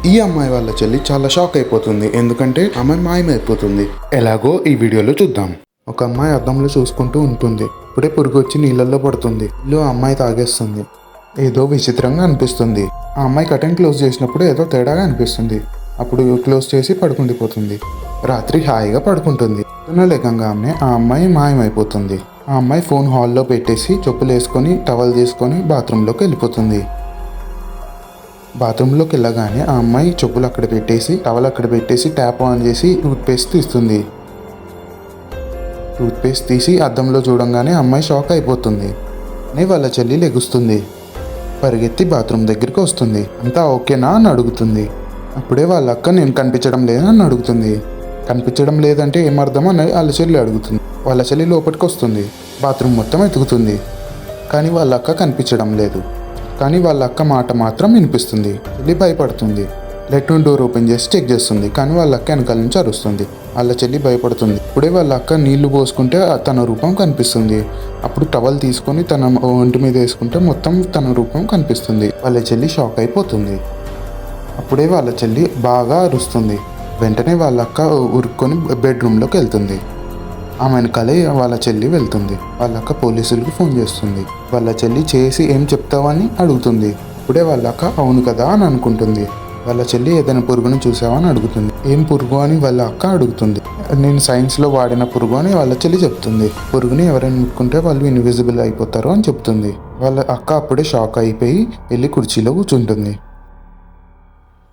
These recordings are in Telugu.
ఈ అమ్మాయి వాళ్ళ చెల్లి చాలా షాక్ అయిపోతుంది, ఎందుకంటే అమ్మాయి మాయమైపోతుంది. ఎలాగో ఈ వీడియోలో చూద్దాం. ఒక అమ్మాయి అద్దంలో చూసుకుంటూ ఉంటుంది. ఇప్పుడే పురుగు వచ్చి నీళ్ళల్లో పడుతుంది. ఇల్లు ఆ అమ్మాయి తాగేస్తుంది. ఏదో విచిత్రంగా అనిపిస్తుంది. ఆ అమ్మాయి కర్టెన్ క్లోజ్ చేసినప్పుడు ఏదో తేడాగా అనిపిస్తుంది. అప్పుడు క్లోజ్ చేసి పడుకుండిపోతుంది. రాత్రి హాయిగా పడుకుంటుంది. లేకంగానే ఆ అమ్మాయి మాయమైపోతుంది. ఆ అమ్మాయి ఫోన్ హాల్లో పెట్టేసి చెప్పులు వేసుకొని టవల్ తీసుకొని బాత్రూంలోకి వెళ్ళిపోతుంది. బాత్రూంలోకి వెళ్ళగానే ఆ అమ్మాయి చెప్పులు అక్కడ పెట్టేసి టవల్ అక్కడ పెట్టేసి ట్యాప్ ఆన్ చేసి టూత్పేస్ట్ తీస్తుంది. టూత్పేస్ట్ తీసి అద్దంలో చూడంగానే అమ్మాయి షాక్ అయిపోతుంది. వాళ్ళ చెల్లి లెగుస్తుంది. పరిగెత్తి బాత్రూమ్ దగ్గరికి వస్తుంది. అంతా ఓకేనా అని అడుగుతుంది. అప్పుడే వాళ్ళ అక్క నేను కనిపించడం లేదా అని అడుగుతుంది. కనిపించడం లేదంటే ఏమర్థం అని వాళ్ళ చెల్లి అడుగుతుంది. వాళ్ళ చెల్లి లోపలికి వస్తుంది. బాత్రూమ్ మొత్తం ఎతుకుతుంది. కానీ వాళ్ళ అక్క కనిపించడం లేదు. కానీ వాళ్ళ అక్క మాట మాత్రం వినిపిస్తుంది. చెల్లి భయపడుతుంది. లెట్రూమ్ డోర్ ఓపెన్ చేసి చెక్ చేస్తుంది. కానీ వాళ్ళ అక్క వెనకాల నుంచి అరుస్తుంది. వాళ్ళ చెల్లి భయపడుతుంది. ఇప్పుడే వాళ్ళ అక్క నీళ్లు పోసుకుంటే తన రూపం కనిపిస్తుంది. అప్పుడు టవల్ తీసుకొని తన ఒంటి మీద వేసుకుంటే మొత్తం తన రూపం కనిపిస్తుంది. వాళ్ళ చెల్లి షాక్ అయిపోతుంది. అప్పుడే వాళ్ళ చెల్లి బాగా అరుస్తుంది. వెంటనే వాళ్ళ అక్క ఉరుక్కొని బెడ్రూమ్లోకి వెళ్తుంది. ఆమె వెనకాలే వాళ్ళ చెల్లి వెళ్తుంది. వాళ్ళ అక్క పోలీసులకు ఫోన్ చేస్తుంది. వాళ్ళ చెల్లి చేసి ఏం చెప్తావని అడుగుతుంది. ఇప్పుడే వాళ్ళ అక్క అవును కదా అని అనుకుంటుంది. వాళ్ళ చెల్లి ఏదైనా పురుగును చూసావా అని అడుగుతుంది. ఏం పురుగు అని వాళ్ళ అక్క అడుగుతుంది. నేను సైన్స్లో వాడిన పురుగు అని వాళ్ళ చెల్లి చెప్తుంది. పురుగుని ఎవరైనా ముట్టుకుంటే వాళ్ళు ఇన్విజిబుల్ అయిపోతారు అని చెప్తుంది. వాళ్ళ అక్క అప్పుడే షాక్ అయిపోయి వెళ్ళి కుర్చీలో కూర్చుంటుంది.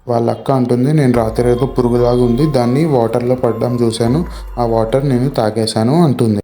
వాళ్ళ అక్క అంటుంది, నేను రాత్రి ఏదో పురుగులాగా ఉంది, దాన్ని వాటర్లో పడ్డం చూశాను, ఆ వాటర్ నేను తాగేశాను అంటుంది.